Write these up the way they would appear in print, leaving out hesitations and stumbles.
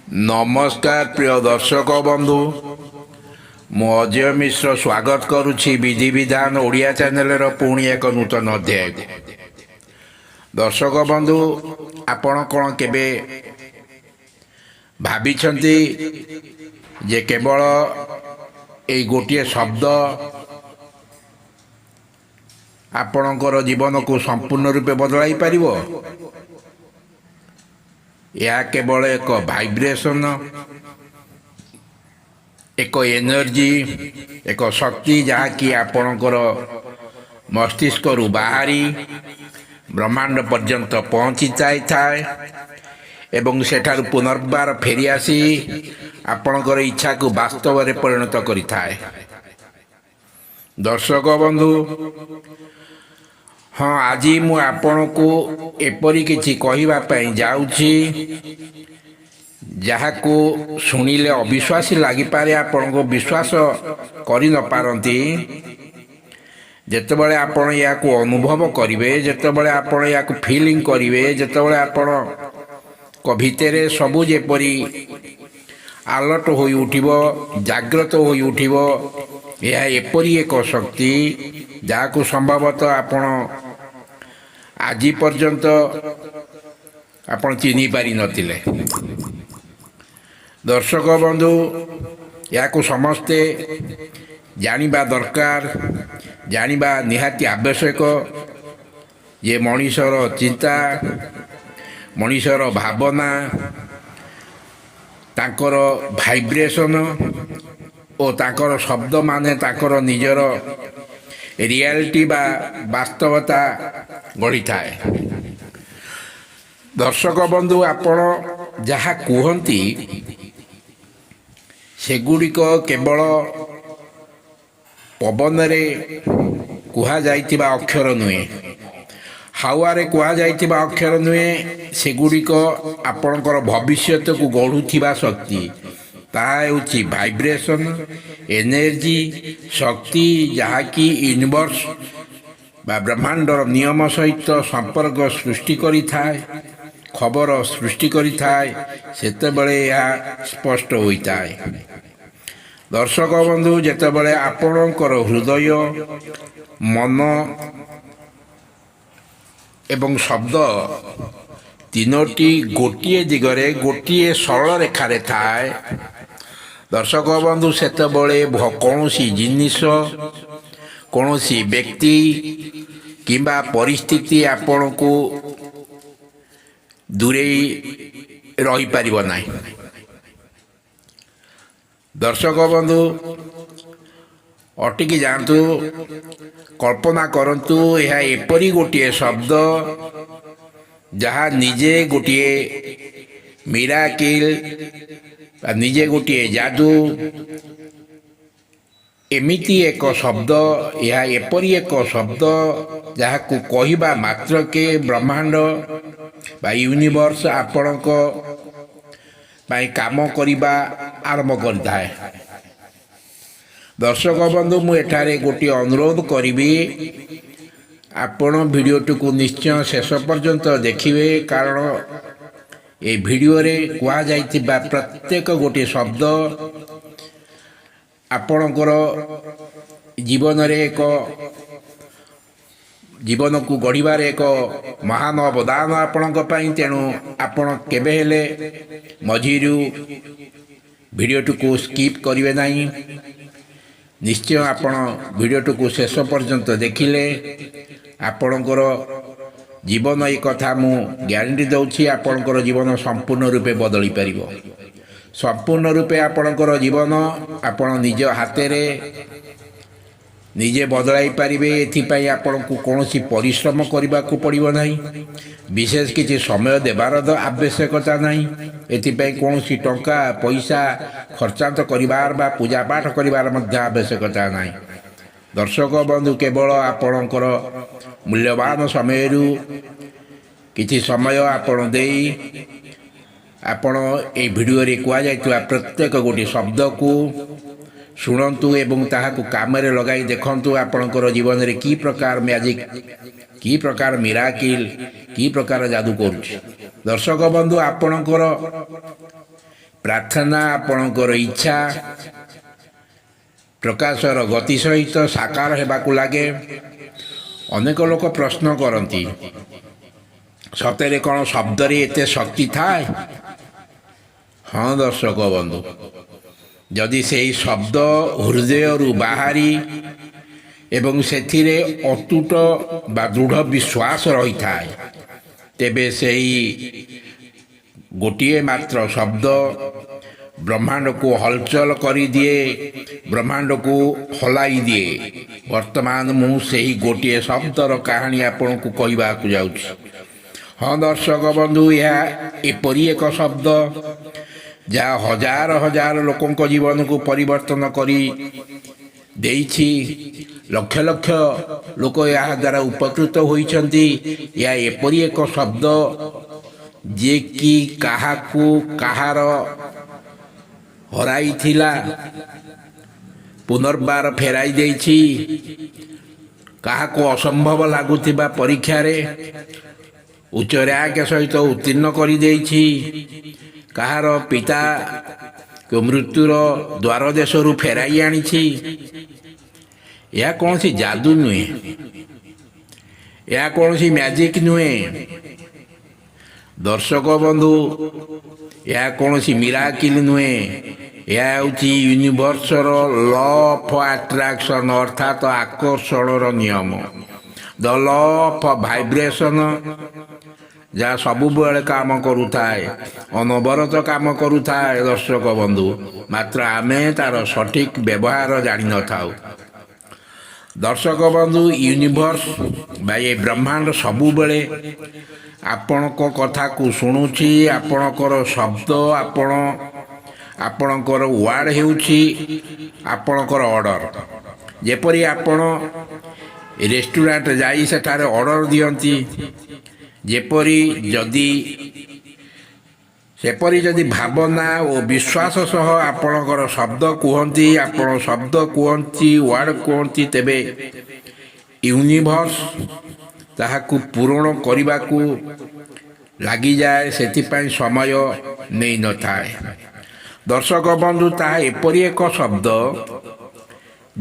नमस्कार प्रिय दर्शक बंधु मु अजय मिश्र स्वागत करुछि विधि विधान ओडिया चैनल पुणी एक नूतन अध्याय को। दर्शक बंधु आपण कौन केबे भाबिछंती जे केवल ए गोटे शब्द आपणकर जीवन को संपूर्ण रूपे बदलाई पारिबो? यह केवल एक वाइब्रेशन, एक एनर्जी, एक शक्ति जहाँकि आपणकर मस्तिष्क रु बाहरी ब्रह्मांड पर्यंत पहुँची जाए एवं सेठारु पुनर्बार फेरी आसी आपणकर इच्छा को वास्तव में परिणत करिथाए। दर्शक बंधु, हाँ आज मु आपण को एपरी किछि कहिबा पई जाउछि जहाको शुणिले अविश्वासी लागि पारे, आपण को विश्वास करि न पारंती। जेतेबेले आपण या को अनुभव करिवे, जेतेबेले आपण या को फीलिंग करिवे, जेतेबेले आपण को भितरे सबु जेपरी अलर्ट होई उठिबो, जागृत होई उठिबो, यह एपरी एक शक्ति जहाको संभवतः आपण आज पर्यंत आपण चिन्हि पारि नथिले। दर्शक बंधु, या को समस्ते जानिबा दरकार, जानिबा निहाती आवश्यक जे मनीषर चिंता, मनीषर भावना, तांकर भाइब्रेशन और तांकर शब्द माने तांकर निजर रियलिटी बा वास्तवता गढ़ी थाए। दर्शक बंधु, आपण जहाँ कहती सेगुड़िक केवल पवन रे कुहा जाइतिबा अक्षर नुहे, हावारे कुहा जाइतिबा अक्षर नुहे, सेगुड़िक आपणकर भविष्यत को गढ़ुथिबा शक्ति, ताहा होछि भाइब्रेशन, एनर्जी, शक्ति जहाँकि यूनिवर्स बा ब्रह्मांडर नियम सहित संपर्क सृष्टि करि थाए, खबर सृष्टि करि थाए, सेतेबेले यह स्पष्ट होइताए। दर्शक बंधु, जेतेबेले आपणकर हृदय, मन एवं शब्द तीनोटी गोटिए दिगरे गोटिए सरल रेखारे थाए, दर्शक बंधु सेतेबेले कौनसी जिनिस, कौनसी व्यक्ति किंबा परिस्थिति आपण को दूरे रही पारिबो नाही। दर्शक बंधु अटिकी जातु, कल्पना करंतु यह एपरी गोटे शब्द जहाँ निजे गोटे मिराकिल, निजे गोटे जादू, एमिति एक शब्द, यह एपरी एक शब्द जहाँ को कहिबा मात्र के ब्रह्मांड बा यूनिवर्स आपण को पाई काम करिबा आरंभ करथाए। दर्शक बंधु, मु एठारे गोटे अनुरोध करिबी, आपण वीडियोटी को निश्चय शेष पर्यंत देखिए, कारण ए वीडियो रे कुआ जाइतिबा प्रत्येक गोटे शब्द आपणकर जीवन रे एक जीवन को गढ़िबार एक महान अवदान आपणक पई। तेणु आपण केबे हेले मझिरु वीडियोटी को स्किप करिवे नाही, निश्चय आपण वीडियोटी को शेष पर्यंत देखिले आपणकर जीवन एक कथा मु ग्यारंटी दउछि, आपणकर जीवन संपूर्ण रूपे बदली पारिबो। संपूर्ण रूपे आपणकर जीवन आपण निज हाथे रे निजे बदलाई पारिबे। एथिपाई आपण को कौनसी परिश्रम करबा को पड़िबो नाही, विशेष किछि समय देबार आवश्यकता नाही, एथिपाई कौनसी टंका पैसा खर्चांत करिबार बा पूजा पाठ करिबार मध्य आवश्यकता नाही। दर्शक बंधु, केवल आपणकर मूल्यवान समयरु किछि समय आपण देई आपण ए वीडियो रे कुआ जाइतबा प्रत्येक गोटे शब्द को शुणु एवं ताहाकु काम रे लगाई देखंतु, आपणकर जीवन रे की प्रकार मैजिक, की प्रकार मिराकिल, की प्रकार जादू करुछि। दर्शक बंधु, आपणकर ପ୍ରାର୍ଥନା ଆପଣଙ୍କର ଇଚ୍ଛା ପ୍ରକାଶର ଗତି ସହିତ ସାକାର ହେବାକୁ ଲାଗେ। ଅନେକ ଲୋକ ପ୍ରଶ୍ନ କରନ୍ତି, ସତରେ କ'ଣ ଶବ୍ଦରେ ଏତେ ଶକ୍ତି ଥାଏ? ହଁ ଦର୍ଶକ ବନ୍ଧୁ, ଯଦି ସେହି ଶବ୍ଦ ହୃଦୟରୁ ବାହାରି ଏବଂ ସେଥିରେ ଅତୁଟ ବା ଦୃଢ଼ ବିଶ୍ୱାସ ରହିଥାଏ, ତେବେ ସେହି ଗୋଟିଏ ମାତ୍ର ଶବ୍ଦ ବ୍ରହ୍ମାଣ୍ଡକୁ ହଲଚଲ କରିଦିଏ, ବ୍ରହ୍ମାଣ୍ଡକୁ ହଲାଇ ଦିଏ। ବର୍ତ୍ତମାନ ମୁଁ ସେହି ଗୋଟିଏ ଶବ୍ଦର କାହାଣୀ ଆପଣଙ୍କୁ କହିବାକୁ ଯାଉଛି। ହଁ ଦର୍ଶକ ବନ୍ଧୁ, ଏହା ଏପରି ଏକ ଶବ୍ଦ ଯାହା ହଜାର ହଜାର ଲୋକଙ୍କ ଜୀବନକୁ ପରିବର୍ତ୍ତନ କରି ଦେଇଛି। ଲକ୍ଷ ଲକ୍ଷ ଲୋକ ଏହା ଦ୍ୱାରା ଉପକୃତ ହୋଇଛନ୍ତି। ଏହା ଏପରି ଏକ ଶବ୍ଦ ଯିଏକି କାହାକୁ କାହାର ହରାଇଥିଲା ପୁନର୍ବାର ଫେରାଇ ଦେଇଛି, କାହାକୁ ଅସମ୍ଭବ ଲାଗୁଥିବା ପରୀକ୍ଷାରେ ଉଚ୍ଚ ରାଙ୍କ ସହିତ ଉତ୍ତୀର୍ଣ୍ଣ କରିଦେଇଛି, କାହାର ପିତାକୁ ମୃତ୍ୟୁର ଦ୍ୱାର ଦେଶରୁ ଫେରାଇ ଆଣିଛି। ଏହା କୌଣସି ଯାଦୁ ନୁହେଁ, ଏହା କୌଣସି ମ୍ୟାଜିକ୍ ନୁହେଁ ଦର୍ଶକ ବନ୍ଧୁ, ଏହା କୌଣସି ମିରାକିଲ୍ ନୁହେଁ। ଏହା ହେଉଛି ୟୁନିଭର୍ସର ଲ ଅଫ୍ ଆଟ୍ରାକ୍ସନ୍, ଅର୍ଥାତ୍ ଆକର୍ଷଣର ନିୟମ, ଦ ଲ ଅଫ୍ ଭାଇବ୍ରେସନ୍, ଯାହା ସବୁବେଳେ କାମ କରୁଥାଏ, ଅନବରତ କାମ କରୁଥାଏ ଦର୍ଶକ ବନ୍ଧୁ, ମାତ୍ର ଆମେ ତା'ର ସଠିକ୍ ବ୍ୟବହାର ଜାଣିନଥାଉ। ଦର୍ଶକ ବନ୍ଧୁ, ୟୁନିଭର୍ସ ବା ଏ ବ୍ରହ୍ମାଣ୍ଡ ସବୁବେଳେ ଆପଣଙ୍କ କଥାକୁ ଶୁଣୁଛି। ଆପଣଙ୍କର ଶବ୍ଦ, ଆପଣଙ୍କର ୱାର୍ଡ଼ ହେଉଛି ଆପଣଙ୍କର ଅର୍ଡ଼ର। ଯେପରି ଆପଣ ରେଷ୍ଟୁରାଣ୍ଟ ଯାଇ ସେଠାରେ ଅର୍ଡ଼ର ଦିଅନ୍ତି, ସେପରି ଯଦି ଭାବନା ଓ ବିଶ୍ୱାସ ସହ ଆପଣଙ୍କର ଶବ୍ଦ କୁହନ୍ତି, ଆପଣ ଶବ୍ଦ କୁହନ୍ତି, ୱାର୍ଡ଼ କୁହନ୍ତି, ତେବେ ୟୁନିଭର୍ସ ତାହାକୁ ପୂରଣ କରିବାକୁ ଲାଗିଯାଏ। ସେଥିପାଇଁ ସମୟ ନେଇନଥାଏ ଦର୍ଶକ ବନ୍ଧୁ। ତାହା ଏପରି ଏକ ଶବ୍ଦ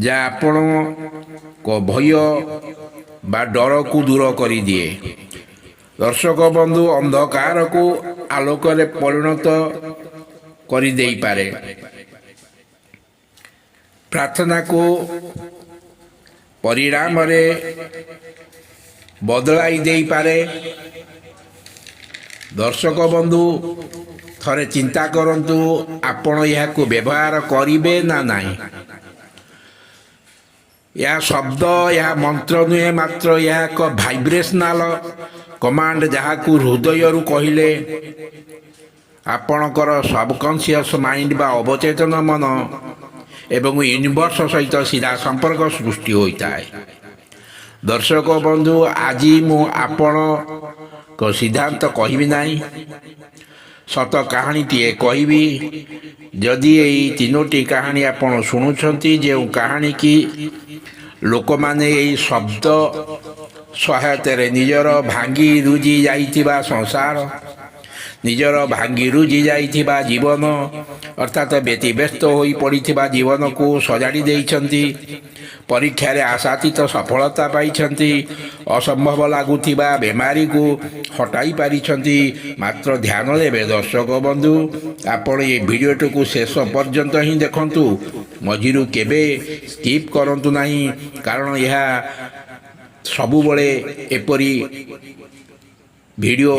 ଯାହା ଆପଣଙ୍କ ଭୟ ବା ଡରକୁ ଦୂର କରିଦିଏ। ଦର୍ଶକ ବନ୍ଧୁ, ଅନ୍ଧକାରକୁ ଆଲୋକରେ ପରିଣତ କରିଦେଇପାରେ, ପ୍ରାର୍ଥନାକୁ ପରିଣାମରେ ବଦଳାଇ ଦେଇପାରେ। ଦର୍ଶକ ବନ୍ଧୁ, ଥରେ ଚିନ୍ତା କରନ୍ତୁ, ଆପଣ ଏହାକୁ ବ୍ୟବହାର କରିବେ ନା ନାହିଁ? ଏହା ଶବ୍ଦ, ଏହା ମନ୍ତ୍ର ନୁହେଁ, ମାତ୍ର ଏହା ଏକ ଭାଇବ୍ରେସନାଲ କମାଣ୍ଡ, ଯାହାକୁ ହୃଦୟରୁ କହିଲେ ଆପଣଙ୍କର ସବକନସିୟସ୍ ମାଇଣ୍ଡ ବା ଅବଚେତନ ମନ ଏବଂ ୟୁନିଭର୍ସ ସହିତ ସିଧା ସମ୍ପର୍କ ସୃଷ୍ଟି ହୋଇଥାଏ। ଦର୍ଶକ ବନ୍ଧୁ, ଆଜି ମୁଁ ଆପଣଙ୍କ ସିଦ୍ଧାନ୍ତ କହିବି ନାହିଁ, ସତ କାହାଣୀଟିଏ କହିବି। ଯଦି ଏହି ତିନୋଟି କାହାଣୀ ଆପଣ ଶୁଣୁଛନ୍ତି, ଯେଉଁ କାହାଣୀ କି ଲୋକମାନେ ଏହି ଶବ୍ଦ ସହାୟତାରେ ନିଜର ଭାଙ୍ଗି ରୁଜି ଯାଇଥିବା ସଂସାର, ନିଜର ଭାଙ୍ଗି ରୁଜି ଯାଇଥିବା ଜୀବନ, ଅର୍ଥାତ୍ ବ୍ୟତିବ୍ୟସ୍ତ ହୋଇ ପଡ଼ିଥିବା ଜୀବନକୁ ସଜାଡ଼ି ଦେଇଛନ୍ତି, ପରୀକ୍ଷାରେ ଆଶାତୀତ ସଫଳତା ପାଇଛନ୍ତି, ଅସମ୍ଭବ ଲାଗୁଥିବା ବେମାରୀକୁ ହଟାଇ ପାରିଛନ୍ତି। ମାତ୍ର ଧ୍ୟାନ ଦେବେ ଦର୍ଶକ ବନ୍ଧୁ, ଆପଣ ଏ ଭିଡ଼ିଓଟିକୁ ଶେଷ ପର୍ଯ୍ୟନ୍ତ ହିଁ ଦେଖନ୍ତୁ, ମଝିରୁ କେବେ ସ୍କିପ୍ କରନ୍ତୁ ନାହିଁ, କାରଣ ଏହା ସବୁବେଳେ ଏପରି ଭିଡ଼ିଓ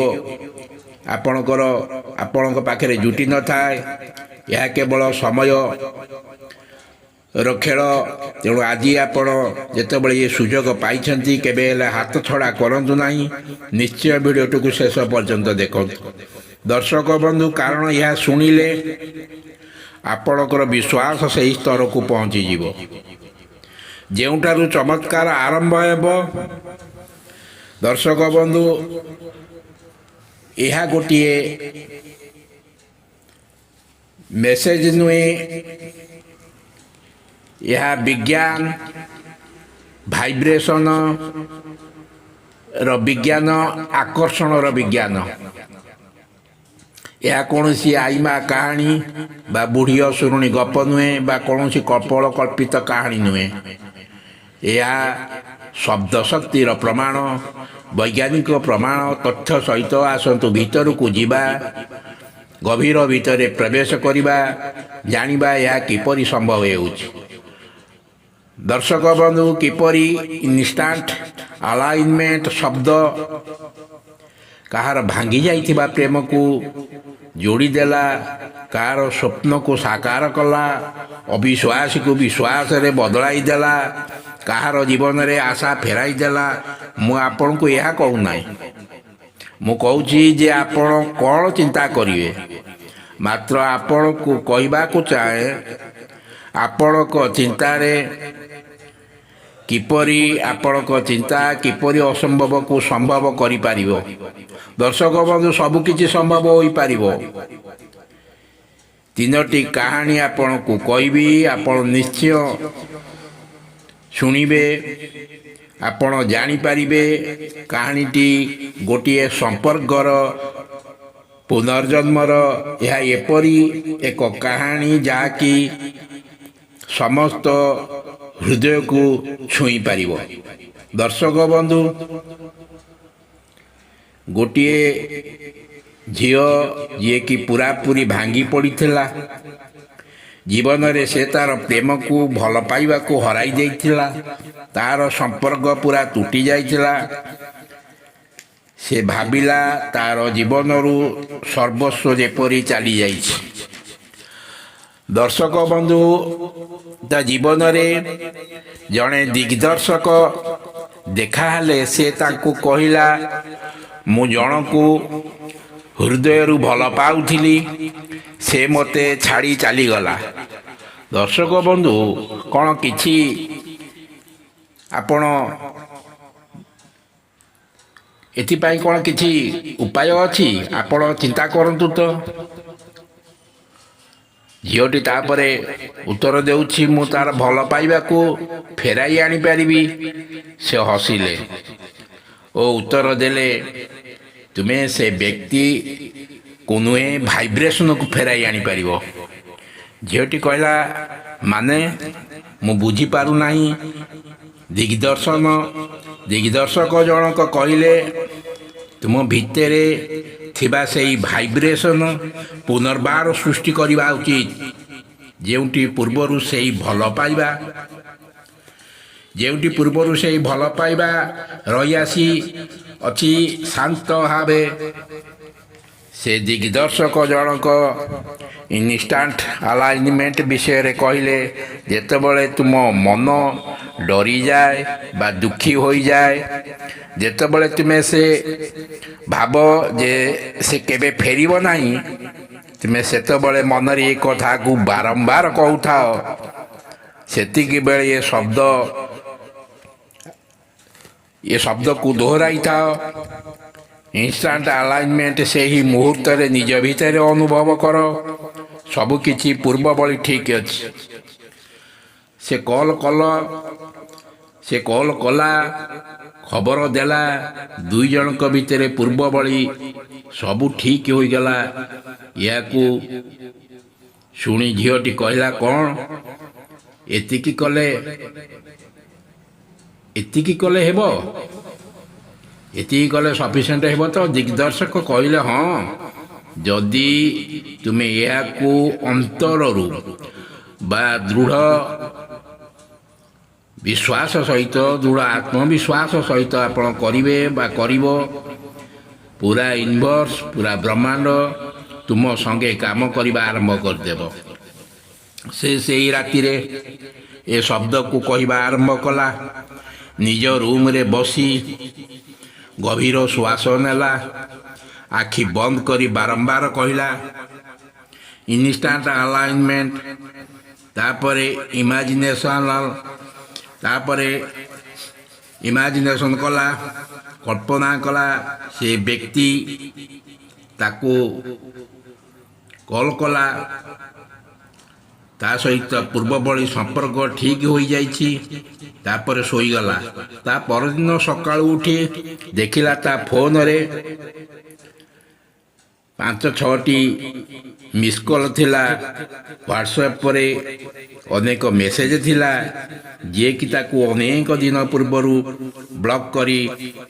ଆପଣଙ୍କ ପାଖରେ ଜୁଟି ନଥାଏ। ଏହା କେବଳ ସମୟର ଖେଳ। ତେଣୁ ଆଜି ଆପଣ ଯେତେବେଳେ ଏ ସୁଯୋଗ ପାଇଛନ୍ତି, କେବେ ହେଲେ ହାତ ଛଡ଼ା କରନ୍ତୁ ନାହିଁ, ନିଶ୍ଚୟ ଭିଡ଼ିଓଟିକୁ ଶେଷ ପର୍ଯ୍ୟନ୍ତ ଦେଖନ୍ତୁ ଦର୍ଶକ ବନ୍ଧୁ, କାରଣ ଏହା ଶୁଣିଲେ ଆପଣଙ୍କର ବିଶ୍ୱାସ ସେହି ସ୍ତରକୁ ପହଞ୍ଚିଯିବ ଯେଉଁଠାରୁ ଚମତ୍କାର ଆରମ୍ଭ ହେବ। ଦର୍ଶକ ବନ୍ଧୁ, ଏହା ଗୋଟିଏ ମେସେଜ ନୁହେଁ, ଏହା ବିଜ୍ଞାନ, ଭାଇବ୍ରେସନର ବିଜ୍ଞାନ, ଆକର୍ଷଣର ବିଜ୍ଞାନ। ଏହା କୌଣସି ଆଇମା କାହାଣୀ ବା ବୁଢ଼ୀ ଅସୁରୁଣୀ ଗପ ନୁହେଁ ବା କୌଣସି କପଳ କଳ୍ପିତ କାହାଣୀ ନୁହେଁ। ଏହା ଶବ୍ଦ ଶକ୍ତିର ପ୍ରମାଣ, ବୈଜ୍ଞାନିକ ପ୍ରମାଣ ତଥ୍ୟ ସହିତ ଆସନ୍ତୁ ଭିତରକୁ ଯିବା, ଗଭୀର ଭିତରେ ପ୍ରବେଶ କରିବା, ଜାଣିବା ଏହା କିପରି ସମ୍ଭବ ହେଉଛି। ଦର୍ଶକ ବନ୍ଧୁ, କିପରି ଇନଷ୍ଟାଣ୍ଟ ଆଲାଇନମେଣ୍ଟ ଶବ୍ଦ କାହାର ଭାଙ୍ଗି ଯାଇଥିବା ପ୍ରେମକୁ ଯୋଡ଼ିଦେଲା, କାହାର ସ୍ୱପ୍ନକୁ ସାକାର କଲା, ଅବିଶ୍ୱାସକୁ ବିଶ୍ୱାସରେ ବଦଳାଇ ଦେଲା, କାହାର ଜୀବନରେ ଆଶା ଫେରାଇ ଦେଲା। ମୁଁ ଆପଣଙ୍କୁ ଏହା କହୁନାହିଁ। ମୁଁ କହୁଛି ଯେ ଆପଣ କ'ଣ ଚିନ୍ତା କରିବେ। ମାତ୍ର ଆପଣଙ୍କୁ କହିବାକୁ ଚାହେଁ ଆପଣଙ୍କ ଚିନ୍ତାରେ ଆପଣଙ୍କ ଚିନ୍ତା କିପରି ଅସମ୍ଭବକୁ ସମ୍ଭବ କରିପାରିବ। ଦର୍ଶକ ବନ୍ଧୁ, ସବୁକିଛି ସମ୍ଭବ ହୋଇପାରିବ। 3ଟି କାହାଣୀ ଆପଣଙ୍କୁ କହିବି, ଆପଣ ନିଶ୍ଚୟ ଶୁଣିବେ, ଆପଣ ଜାଣିପାରିବେ। କାହାଣୀଟି ଗୋଟିଏ ସମ୍ପର୍କର ପୁନର୍ଜନ୍ମର। ଏହା ଏପରି ଏକ କାହାଣୀ ଯାହାକି ସମସ୍ତ ହୃଦୟକୁ ଛୁଇଁପାରିବ। ଦର୍ଶକ ବନ୍ଧୁ, ଗୋଟିଏ ଝିଅ ଯିଏକି ପୁରାପୁରି ଭାଙ୍ଗି ପଡ଼ିଥିଲା ଜୀବନରେ, ସେ ତା'ର ପ୍ରେମକୁ ଭଲ ପାଇବାକୁ ହରାଇ ଦେଇଥିଲା। ତା'ର ସମ୍ପର୍କ ପୁରା ତୁଟି ଯାଇଥିଲା। ସେ ଭାବିଲା ତା'ର ଜୀବନରୁ ସର୍ବସ୍ୱ ଯେପରି ଚାଲିଯାଇଛି। ଦର୍ଶକ ବନ୍ଧୁ, ତା ଜୀବନରେ ଜଣେ ଦିଗ୍ଦର୍ଶକ ଦେଖାହେଲେ। ସେ ତାଙ୍କୁ କହିଲା, ମୁଁ ଜଣକୁ ହୃଦୟରୁ ଭଲ ପାଉଥିଲି, ସେ ମୋତେ ଛାଡ଼ି ଚାଲିଗଲା। ଦର୍ଶକ ବନ୍ଧୁ, କ'ଣ କିଛି ଆପଣ ଏଥିପାଇଁ କ'ଣ କିଛି ଉପାୟ ଅଛି? ଆପଣ ଚିନ୍ତା କରନ୍ତୁ ତ। ଝିଅଟି ତାପରେ ଉତ୍ତର ଦେଉଛି, ମୁଁ ତା'ର ଭଲ ପାଇବାକୁ ଫେରାଇ ଆଣିପାରିବି। ସେ ହସିଲେ ଓ ଉତ୍ତର ଦେଲେ, ତୁମେ ସେ ବ୍ୟକ୍ତିକୁ ନୁହେଁ, ଭାଇବ୍ରେସନକୁ ଫେରାଇ ଆଣିପାରିବ। ଝିଅଟି କହିଲା, ମାନେ? ମୁଁ ବୁଝିପାରୁନାହିଁ। ଦିଗ୍ଦର୍ଶକ ଜଣକ କହିଲେ, ତୁମ ଭିତରେ ଥିବା ସେଇ ଭାଇବ୍ରେସନ ପୁନର୍ବାର ସୃଷ୍ଟି କରିବା ଉଚିତ, ଯେଉଁଠି ପୂର୍ବରୁ ସେଇ ଭଲ ପାଇବା ରହିଆସି ଅଛି ଶାନ୍ତ ଭାବେ। ସେ ଦିଗ୍ଦର୍ଶକ ଜଣକ ଇନଷ୍ଟାଣ୍ଟ ଆଲାଇନମେଣ୍ଟ ବିଷୟରେ କହିଲେ, ଯେତେବେଳେ ତୁମ ମନ ଡରିଯାଏ ବା ଦୁଃଖୀ ହୋଇଯାଏ, ଯେତେବେଳେ ତୁମେ ଭାବ ଯେ ସେ କେବେ ଫେରିବ ନାହିଁ, ତୁମେ ସେତେବେଳେ ମନରେ ଏ କଥାକୁ ବାରମ୍ବାର କହୁଥାଅ। ସେତିକିବେଳେ ଏ ଶବ୍ଦକୁ ଦୋହରାଇଥାଅ। ଇନଷ୍ଟାଣ୍ଟ ଆଲାଇନମେଣ୍ଟ ସେହି ମୁହୂର୍ତ୍ତରେ ନିଜ ଭିତରେ ଅନୁଭବ କର, ସବୁକିଛି ପୂର୍ବ ଭଳି ଠିକ୍ ଅଛି। ସେ କଲ୍ କଲା, ଖବର ଦେଲା, ଦୁଇ ଜଣଙ୍କ ଭିତରେ ପୂର୍ବ ଭଳି ସବୁ ଠିକ୍ ହୋଇଗଲା। ଏହାକୁ ଶୁଣି ଝିଅଟି କହିଲା, କ'ଣ ଏତିକି କଲେ ହେବ? ଏତିକି କଲେ ସଫିସିଏଣ୍ଟ ହେବ ତ? ଦିଗ୍ଦର୍ଶକ କହିଲେ, ହଁ, ଯଦି ତୁମେ ଏହାକୁ ଅନ୍ତରରୁ ବା ଦୃଢ଼ ଆତ୍ମବିଶ୍ୱାସ ସହିତ ଆପଣ କରିବେ ବା କରିବ, ପୁରା ୟୁନିଭର୍ସ, ପୁରା ବ୍ରହ୍ମାଣ୍ଡ ତୁମ ସଙ୍ଗେ କାମ କରିବା ଆରମ୍ଭ କରିଦେବ। ସେଇ ରାତିରେ ଏ ଶବ୍ଦକୁ କହିବା ଆରମ୍ଭ କଲା। ନିଜ ରୁମ୍ରେ ବସି ଗଭୀର ଶ୍ୱାସ ନେଲା, ଆଖି ବନ୍ଦ କରି ବାରମ୍ବାର କହିଲା, ଇନଷ୍ଟାଣ୍ଟ ଆଲାଇନମେଣ୍ଟ। ତାପରେ ଇମାଜିନେସନ୍ କଲା, କଳ୍ପନା କଲା। ସେ ବ୍ୟକ୍ତି ତାକୁ କଲ୍ କଲା, ତା ସହିତ ପୂର୍ବ ଭଳି ସମ୍ପର୍କ ଠିକ୍ ହୋଇଯାଇଛି। ତାପରେ ଶୋଇଗଲା। ତା ପରଦିନ ସକାଳୁ ଉଠି ଦେଖିଲା ତା ଫୋନରେ 5-6ଟି ମିସ୍ କଲ୍ ଥିଲା। ହ୍ୱାଟ୍ସଆପ୍ରେ ଅନେକ ମେସେଜ ଥିଲା, ଯିଏକି ତାକୁ ଅନେକ ଦିନ ପୂର୍ବରୁ ବ୍ଲକ୍ କରି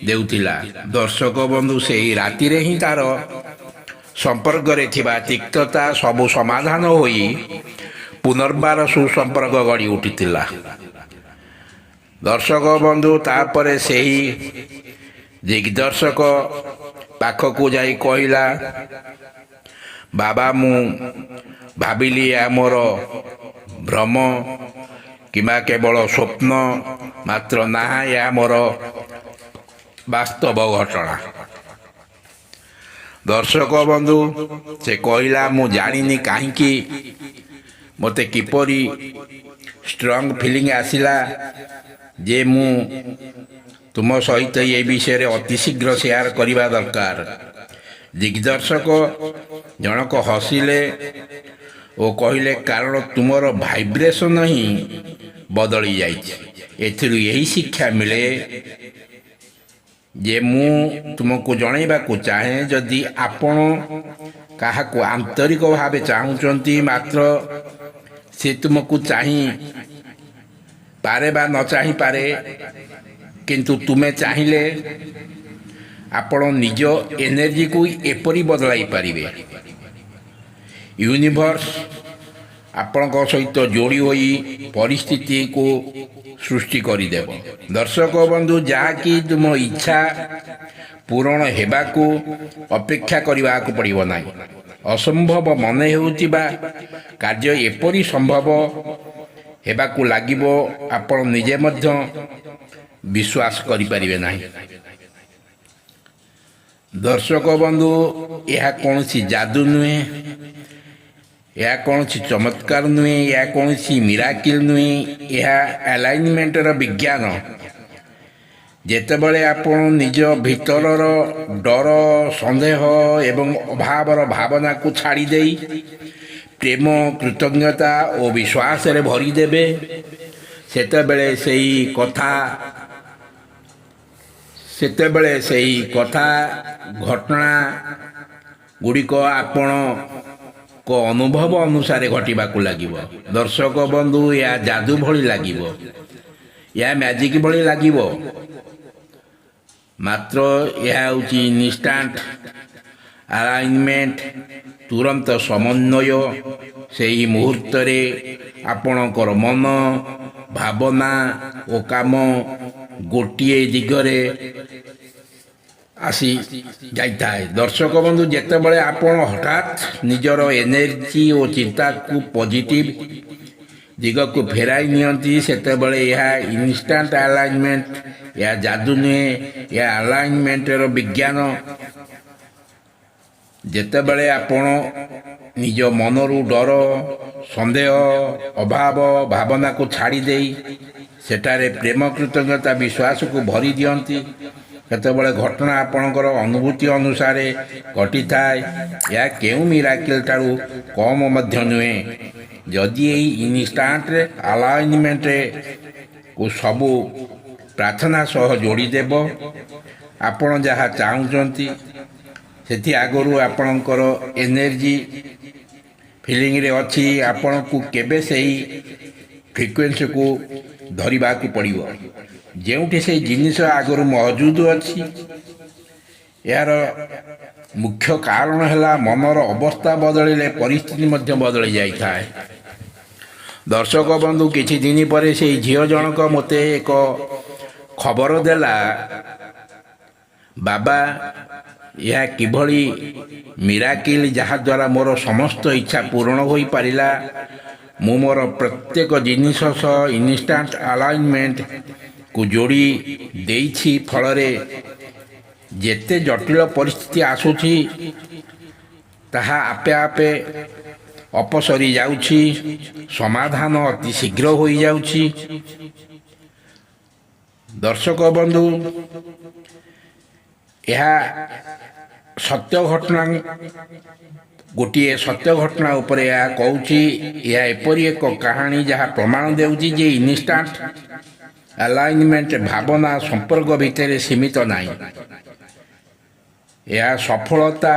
ଦେଉଥିଲା। ଦର୍ଶକ ବନ୍ଧୁ, ସେହି ରାତିରେ ହିଁ ତା'ର ସମ୍ପର୍କରେ ଥିବା ତିକ୍ତତା ସବୁ ସମାଧାନ ହୋଇ ପୁନର୍ବାର ସୁସମ୍ପର୍କ ଗଢ଼ି ଉଠିଥିଲା। ଦର୍ଶକ ବନ୍ଧୁ, ତାପରେ ସେହି ଦିଗ୍ଦର୍ଶକ ପାଖକୁ ଯାଇ କହିଲା, ବାବା, ମୁଁ ଭାବିଲି ଏହା ମୋର ଭ୍ରମ କିମ୍ବା କେବଳ ସ୍ୱପ୍ନ ମାତ୍ର। ନା, ଏହା ମୋର ବାସ୍ତବ ଘଟଣା। ଦର୍ଶକ ବନ୍ଧୁ, ସେ କହିଲା, ମୁଁ ଜାଣିନି କାହିଁକି ମୋତେ କିପରି ଷ୍ଟ୍ରଙ୍ଗ ଫିଲିଂ ଆସିଲା ଯେ ମୁଁ ତୁମ ସହିତ ଏ ବିଷୟରେ ଅତି ଶୀଘ୍ର ସେୟାର କରିବା ଦରକାର। ଦିଗ୍ଦର୍ଶକ ଜଣକ ହସିଲେ ଓ କହିଲେ, କାରଣ ତୁମର ଭାଇବ୍ରେସନ୍ ହିଁ ବଦଳି ଯାଇଛି। ଏଥିରୁ ଏହି ଶିକ୍ଷା ମିଳେ ଯେ ମୁଁ ତୁମକୁ ଜଣାଇବାକୁ ଚାହେଁ, ଯଦି ଆପଣ କାହାକୁ ଆନ୍ତରିକ ଭାବେ ଚାହୁଁଛନ୍ତି, ମାତ୍ର ସେ ତୁମକୁ ଚାହିଁ ପାରେ ବା ନ ଚାହିଁପାରେ, କିନ୍ତୁ ତୁମେ ଚାହିଁଲେ ଆପଣ ନିଜ ଏନର୍ଜିକୁ ଏପରି ବଦଳାଇ ପାରିବେ। ୟୁନିଭର୍ସ ଆପଣଙ୍କ ସହିତ ଯୋଡ଼ି ହୋଇ ପରିସ୍ଥିତିକୁ ସୃଷ୍ଟି କରିଦେବ। ଦର୍ଶକ ବନ୍ଧୁ, ଯାହାକି ତୁମ ଇଚ୍ଛା ପୂରଣ ହେବାକୁ ଅପେକ୍ଷା କରିବାକୁ ପଡ଼ିବ ନାହିଁ। ଅସମ୍ଭବ ମନେ ହେଉଥିବା କାର୍ଯ୍ୟ ଏପରି ସମ୍ଭବ ହେବାକୁ ଲାଗିବ, ଆପଣ ନିଜେ ମଧ୍ୟ ବିଶ୍ୱାସ କରିପାରିବେ ନାହିଁ। ଦର୍ଶକ ବନ୍ଧୁ, ଏହା କୌଣସି ଯାଦୁ ନୁହେଁ, ଏହା କୌଣସି ଚମତ୍କାର ନୁହେଁ, ଏହା କୌଣସି ମିରାକିଲ୍ ନୁହେଁ, ଏହା ଆଲାଇନମେଣ୍ଟର ବିଜ୍ଞାନ। ଯେତେବେଳେ ଆପଣ ନିଜ ଭିତରର ଡର, ସନ୍ଦେହ ଏବଂ ଅଭାବର ଭାବନାକୁ ଛାଡ଼ିଦେଇ ପ୍ରେମ, କୃତଜ୍ଞତା ଓ ବିଶ୍ୱାସରେ ଭରିଦେବେ, ସେତେବେଳେ ସେହି କଥା ଘଟଣା ଗୁଡ଼ିକ ଆପଣଙ୍କ ଅନୁଭବ ଅନୁସାରେ ଘଟିବାକୁ ଲାଗିବ। ଦର୍ଶକ ବନ୍ଧୁ, ଏହା ଯାଦୁ ଭଳି ଲାଗିବ, ଏହା ମ୍ୟାଜିକ୍ ଭଳି ଲାଗିବ, ମାତ୍ର ଏହା ହେଉଛି ଇନଷ୍ଟାଣ୍ଟ ଆଲାଇନମେଣ୍ଟ, ତୁରନ୍ତ ସମନ୍ୱୟ। ସେହି ମୁହୂର୍ତ୍ତରେ ଆପଣଙ୍କର ମନ, ଭାବନା ଓ କାମ ଗୋଟିଏ ଦିଗରେ ଆସି ଯାଇଥାଏ। ଦର୍ଶକ ବନ୍ଧୁ, ଯେତେବେଳେ ଆପଣ ହଠାତ୍ ନିଜର ଏନର୍ଜି ଓ ଚିନ୍ତାକୁ ପଜିଟିଭ୍ ଦିଗକୁ ଫେରାଇ ନିଅନ୍ତି, ସେତେବେଳେ ଏହା ଇନଷ୍ଟାଣ୍ଟ ଆଲାଇନମେଣ୍ଟ। ଏହା ଯାଦୁ ନୁହେଁ, ଏହା ଆଲାଇନମେଣ୍ଟର ବିଜ୍ଞାନ। ଯେତେବେଳେ ଆପଣ ନିଜ ମନରୁ ଡର, ସନ୍ଦେହ, ଅଭାବ ଭାବନାକୁ ଛାଡ଼ିଦେଇ ସେଠାରେ ପ୍ରେମ, କୃତଜ୍ଞତା, ବିଶ୍ୱାସକୁ ଭରି ଦିଅନ୍ତି, ସେତେବେଳେ ଘଟଣା ଆପଣଙ୍କର ଅନୁଭୂତି ଅନୁସାରେ ଘଟିଥାଏ। ଏହା କେଉଁ ମିରାକିଲ୍ ଠାରୁ କମ୍ ମଧ୍ୟ ନୁହେଁ। ଯଦି ଏହି ଇନଷ୍ଟାଣ୍ଟ ଆଲାଇନମେଣ୍ଟକୁ ସବୁ ପ୍ରାର୍ଥନା ସହ ଯୋଡ଼ିଦେବ, ଆପଣ ଯାହା ଚାହୁଁଛନ୍ତି ସେଥି ଆଗରୁ ଆପଣଙ୍କର ଏନର୍ଜି ଫିଲିଂରେ ଅଛି। ଆପଣଙ୍କୁ କେବେ ସେହି ଫ୍ରିକ୍ୱେନ୍ସିକୁ ଧରିବାକୁ ପଡ଼ିବ ଯେଉଁଠି ସେହି ଜିନିଷ ଆଗରୁ ମହଜୁଦ ଅଛି। ଏହାର ମୁଖ୍ୟ କାରଣ ହେଲା, ମନର ଅବସ୍ଥା ବଦଳିଲେ ପରିସ୍ଥିତି ମଧ୍ୟ ବଦଳି ଯାଇଥାଏ। ଦର୍ଶକ ବନ୍ଧୁ, କିଛି ଦିନ ପରେ ସେହି ଝିଅ ଜଣକ ମୋତେ ଏକ ଖବର ଦେଲା, ବାବା, ଏହା କିଭଳି ମିରାକିଲ୍ ଯାହାଦ୍ୱାରା ମୋର ସମସ୍ତ ଇଚ୍ଛା ପୂରଣ ହୋଇପାରିଲା। ମୁଁ ମୋର ପ୍ରତ୍ୟେକ ଜିନିଷ ସହ ଇନଷ୍ଟାଣ୍ଟ ଆଲାଇନମେଣ୍ଟକୁ ଯୋଡ଼ି ଦେଇଛି। ଫଳରେ ଯେତେ ଜଟିଳ ପରିସ୍ଥିତି ଆସୁଛି, ତାହା ଆପେ ଆପେ ଅପସରି ଯାଉଛି, ସମାଧାନ ଅତି ଶୀଘ୍ର ହୋଇଯାଉଛି। ଦର୍ଶକ ବନ୍ଧୁ, ଏହା ସତ୍ୟ ଘଟଣା, ଗୋଟିଏ ସତ୍ୟ ଘଟଣା ଉପରେ ଏହା କହୁଛି। ଏହା ଏପରି ଏକ କାହାଣୀ ଯାହା ପ୍ରମାଣ ଦେଉଛି ଯେ ଇନଷ୍ଟାଣ୍ଟ ଆଲାଇନମେଣ୍ଟ ଭାବନା ସମ୍ପର୍କ ଭିତରେ ସୀମିତ ନାହିଁ। ଏହା ସଫଳତା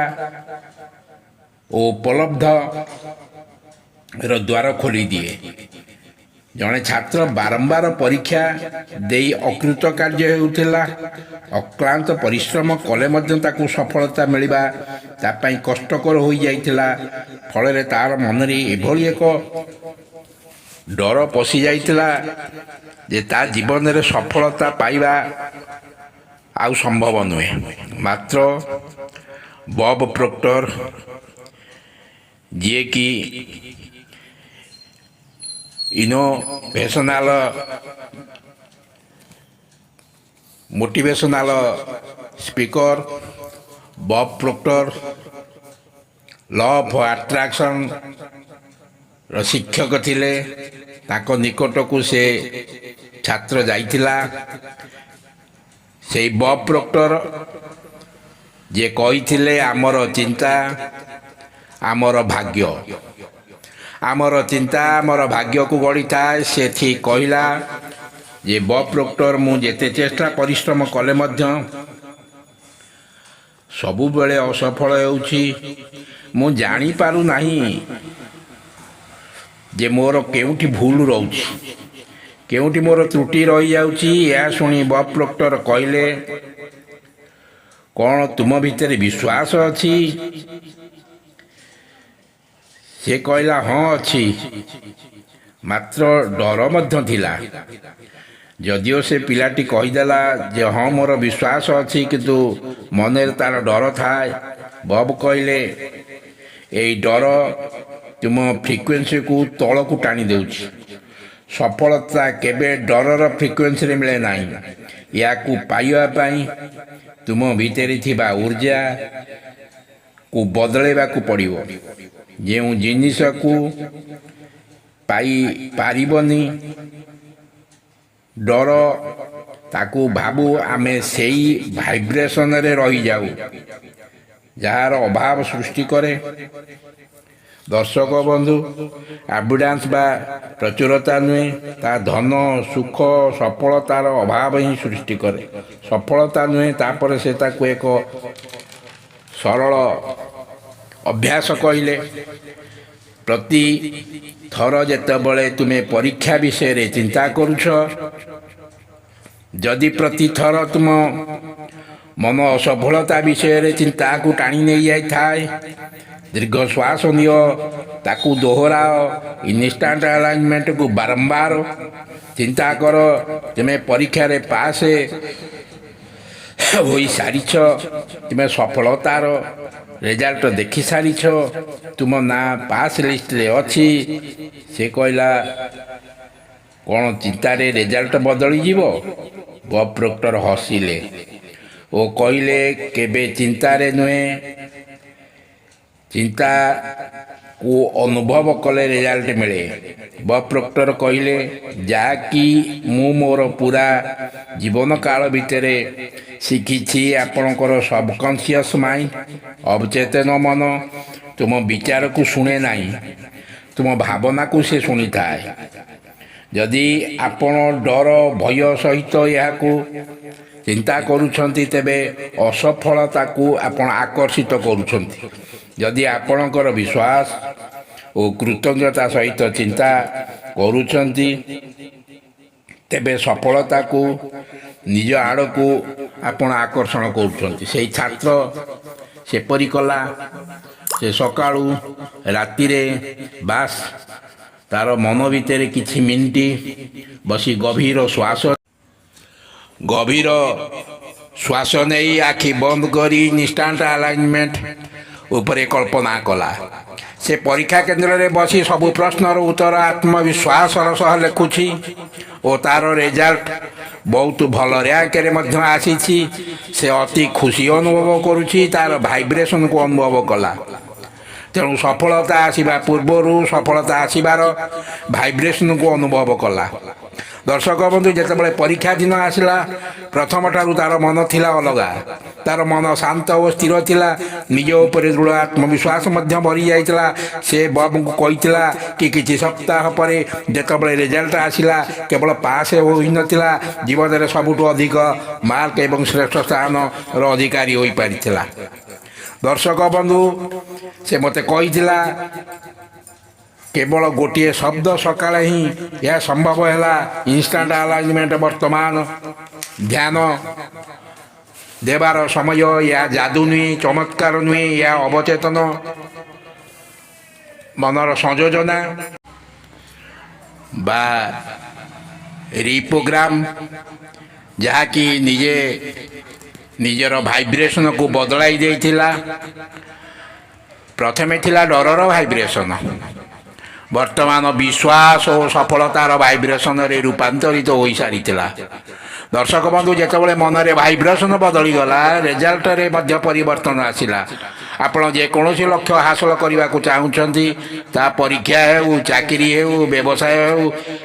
ଓ ଉପଲବ୍ଧର ଦ୍ୱାର ଖୋଲିଦିଏ। ଜଣେ ଛାତ୍ର ବାରମ୍ବାର ପରୀକ୍ଷା ଦେଇ ଅକୃତ କାର୍ଯ୍ୟ ହେଉଥିଲା। ଅକ୍ଳାନ୍ତ ପରିଶ୍ରମ କଲେ ମଧ୍ୟ ତାକୁ ସଫଳତା ମିଳିବା ତା ପାଇଁ କଷ୍ଟକର ହୋଇଯାଇଥିଲା। ଫଳରେ ତା'ର ମନରେ ଏଭଳି ଏକ ଡର ପଶିଯାଇଥିଲା ଯେ ତା ଜୀବନରେ ସଫଳତା ପାଇବା ଆଉ ସମ୍ଭବ ନୁହେଁ। ମାତ୍ର ବବ୍ ପ୍ରୋକ୍ଟର, ଯିଏକି motivational speaker, Bob Proctor law of ଆଟ୍ରାକ୍ସନର ଶିକ୍ଷକ ଥିଲେ। ତାଙ୍କ ନିକଟକୁ ସେ ଛାତ୍ର ଯାଇଥିଲା। ସେଇ ବବ୍ ପ୍ରୋକ୍ଟର ଯିଏ କହିଥିଲେ ଆମର ଚିନ୍ତା ଆମର ଭାଗ୍ୟ, ଆମର ଚିନ୍ତା ଆମର ଭାଗ୍ୟକୁ ଗଢ଼ିଥାଏ। ସେ ଠିକ୍ କହିଲା ଯେ ବବ୍ ପ୍ରୋକ୍ଟର, ମୁଁ ଯେତେ ଚେଷ୍ଟା ପରିଶ୍ରମ କଲେ ମଧ୍ୟ ସବୁବେଳେ ଅସଫଳ ହେଉଛି। ମୁଁ ଜାଣିପାରୁନାହିଁ ଯେ ମୋର କେଉଁଠି ଭୁଲ ରହୁଛି, କେଉଁଠି ମୋର ତ୍ରୁଟି ରହିଯାଉଛି। ଏହା ଶୁଣି ବବ୍ ପ୍ରୋକ୍ଟର କହିଲେ, କ'ଣ ତୁମ ଭିତରେ ବିଶ୍ୱାସ ଅଛି? ସେ କହିଲା, ହଁ ଅଛି, ମାତ୍ର ଡର ମଧ୍ୟ ଥିଲା। ଯଦିଓ ସେ ପିଲାଟି କହିଦେଲା ଯେ ହଁ ମୋର ବିଶ୍ୱାସ ଅଛି, କିନ୍ତୁ ମନରେ ତା'ର ଡର ଥାଏ। ବବ୍ କହିଲେ, ଏଇ ଡର ତୁମ ଫ୍ରିକ୍ୱେନ୍ସିକୁ ତଳକୁ ଟାଣି ଦେଉଛି। ସଫଳତା କେବେ ଡରର ଫ୍ରିକ୍ୱେନ୍ସିରେ ମିଳେ ନାହିଁ। ଏହାକୁ ପାଇବା ପାଇଁ ତୁମ ଭିତରେ ଥିବା ଉର୍ଜାକୁ ବଦଳାଇବାକୁ ପଡ଼ିବ। ଯେଉଁ ଜିନିଷକୁ ପାଇପାରିବନି ଡର ତାକୁ ଭାବୁ ଆମେ ସେଇ ଭାଇବ୍ରେସନରେ ରହିଯାଉ ଯାହାର ଅଭାବ ସୃଷ୍ଟି କରେ। ଦର୍ଶକ ବନ୍ଧୁ, ଆବିଡାନ୍ସ ବା ପ୍ରଚୁରତା ନୁହେଁ, ତା ଧନ ସୁଖ ସଫଳତାର ଅଭାବ ହିଁ ସୃଷ୍ଟି କରେ। ସଫଳତା ନୁହେଁ, ତାପରେ ସେ ତାକୁ ଏକ ସରଳ ଅଭ୍ୟାସ କହିଲେ। ପ୍ରତି ଥର ଯେତେବେଳେ ତୁମେ ପରୀକ୍ଷା ବିଷୟରେ ଚିନ୍ତା କରୁଛ, ଯଦି ପ୍ରତି ଥର ତୁମ ମନ ଅସଫଳତା ବିଷୟରେ ଚିନ୍ତାକୁ ଟାଣି ନେଇଯାଇଥାଏ, ଦୀର୍ଘ ଶ୍ୱାସ ନିଅ, ତାକୁ ଦୋହରାଅ। ଇନଷ୍ଟାଣ୍ଟ ଆଲାଇନମେଣ୍ଟକୁ ବାରମ୍ବାର ଚିନ୍ତା କର। ତୁମେ ପରୀକ୍ଷାରେ ପାସ୍ ହୋଇସାରିଛ, ତୁମେ ସଫଳତାର ରେଜଲ୍ଟ ଦେଖିସାରିଛ, ତୁମ ନାଁ ପାସ୍ ଲିଷ୍ଟରେ ଅଛି। ସେ କହିଲା, କ'ଣ ଚିନ୍ତାରେ ରେଜଲ୍ଟ ବଦଳିଯିବ? ବବ୍ ପ୍ରୋକ୍ଟର ହସିଲେ ଓ କହିଲେ, କେବେ ଚିନ୍ତାରେ ନୁହେଁ, ଚିନ୍ତାକୁ ଅନୁଭବ କଲେ ରେଜଲ୍ଟ ମିଳେ। ବବ୍ ପ୍ରୋକ୍ଟର କହିଲେ, ଯାହାକି ମୁଁ ମୋର ପୁରା ଜୀବନକାଳ ଭିତରେ ଶିଖିଛି। ଆପଣଙ୍କର ସବକନସିୟସ୍ ମାଇଣ୍ଡ, ଅବଚେତନ ମନ ତୁମ ବିଚାରକୁ ଶୁଣେ ନାହିଁ, ତୁମ ଭାବନାକୁ ସେ ଶୁଣିଥାଏ। ଯଦି ଆପଣ ଡର ଭୟ ସହିତ ଏହାକୁ ଚିନ୍ତା କରୁଛନ୍ତି, ତେବେ ଅସଫଳତାକୁ ଆପଣ ଆକର୍ଷିତ କରୁଛନ୍ତି। ଯଦି ଆପଣଙ୍କର ବିଶ୍ୱାସ ଓ କୃତଜ୍ଞତା ସହିତ ଚିନ୍ତା କରୁଛନ୍ତି, ତେବେ ସଫଳତାକୁ ନିଜ ଆଡ଼କୁ ଆପଣ ଆକର୍ଷଣ କରୁଛନ୍ତି। ସେଇ ଛାତ୍ର ସେପରି କଲା। ସେ ସକାଳୁ ରାତିରେ ବାସ୍ ତା'ର ମନ ଭିତରେ କିଛି ମିନିଟ୍ ବସି ଗଭୀର ଶ୍ୱାସ ନେଇ ଆଖି ବନ୍ଦ କରି ଇନଷ୍ଟାଣ୍ଟ ଆଲାଇନମେଣ୍ଟ ଉପରେ କଳ୍ପନା କଲା। ସେ ପରୀକ୍ଷା କେନ୍ଦ୍ରରେ ବସି ସବୁ ପ୍ରଶ୍ନର ଉତ୍ତର ଆତ୍ମବିଶ୍ୱାସର ସହ ଲେଖୁଛି ଓ ତା'ର ରେଜଲ୍ଟ ବହୁତ ଭଲ ର୍ୟାଙ୍କରେ ମଧ୍ୟ ଆସିଛି। ସେ ଅତି ଖୁସି ଅନୁଭବ କରୁଛି, ତା'ର ଭାଇବ୍ରେସନକୁ ଅନୁଭବ କଲା। ତେଣୁ ସଫଳତା ଆସିବା ପୂର୍ବରୁ ସଫଳତା ଆସିବାର ଭାଇବ୍ରେସନକୁ ଅନୁଭବ କଲା। ଦର୍ଶକ ବନ୍ଧୁ, ଯେତେବେଳେ ପରୀକ୍ଷା ଦିନ ଆସିଲା, ପ୍ରଥମଠାରୁ ତା'ର ମନ ଥିଲା ଅଲଗା। ତା'ର ମନ ଶାନ୍ତ ଓ ସ୍ଥିର ଥିଲା। ନିଜ ଉପରେ ଦୃଢ଼ ଆତ୍ମବିଶ୍ୱାସ ମଧ୍ୟ ଭରି ଯାଇଥିଲା। ସେ ବବ୍ଙ୍କୁ କହିଥିଲା କି କିଛି ସପ୍ତାହ ପରେ ଯେତେବେଳେ ରେଜଲ୍ଟ ଆସିଲା, କେବଳ ପାସ୍ ହୋଇନଥିଲା, ଜୀବନରେ ସବୁଠୁ ଅଧିକ ମାର୍କ ଏବଂ ଶ୍ରେଷ୍ଠ ସ୍ଥାନର ଅଧିକାରୀ ହୋଇପାରିଥିଲା। ଦର୍ଶକ ବନ୍ଧୁ ସେ ମୋତେ କହିଥିଲା କେବଳ ଗୋଟିଏ ଶବ୍ଦ ସକାଳେ ହିଁ ଏହା ସମ୍ଭବ ହେଲା। ଇନଷ୍ଟାଣ୍ଟ ଆଲାଇନମେଣ୍ଟ ବର୍ତ୍ତମାନ ଧ୍ୟାନ ଦେବାର ସମୟ। ଏହା ଯାଦୁ ନୁହେଁ, ଚମତ୍କାର ନୁହେଁ, ଏହା ଅବଚେତନ ମନର ସଂଯୋଜନା ବା ରିପ୍ରୋଗ୍ରାମ, ଯାହାକି ନିଜର ଭାଇବ୍ରେସନକୁ ବଦଳାଇ ଦେଇଥିଲା। ପ୍ରଥମେ ଥିଲା ଡରର ଭାଇବ୍ରେସନ, ବର୍ତ୍ତମାନ ବିଶ୍ୱାସ ଓ ସଫଳତାର ଭାଇବ୍ରେସନରେ ରୂପାନ୍ତରିତ ହୋଇସାରିଥିଲା। ଦର୍ଶକ ବନ୍ଧୁ, ଯେତେବେଳେ ମନରେ ଭାଇବ୍ରେସନ ବଦଳିଗଲା, ରେଜଲ୍ଟରେ ମଧ୍ୟ ପରିବର୍ତ୍ତନ ଆସିଲା। ଆପଣ ଯେକୌଣସି ଲକ୍ଷ୍ୟ ହାସଲ କରିବାକୁ ଚାହୁଁଛନ୍ତି, ତା ପରୀକ୍ଷା ହେଉ, ଚାକିରି ହେଉ, ବ୍ୟବସାୟ ହେଉ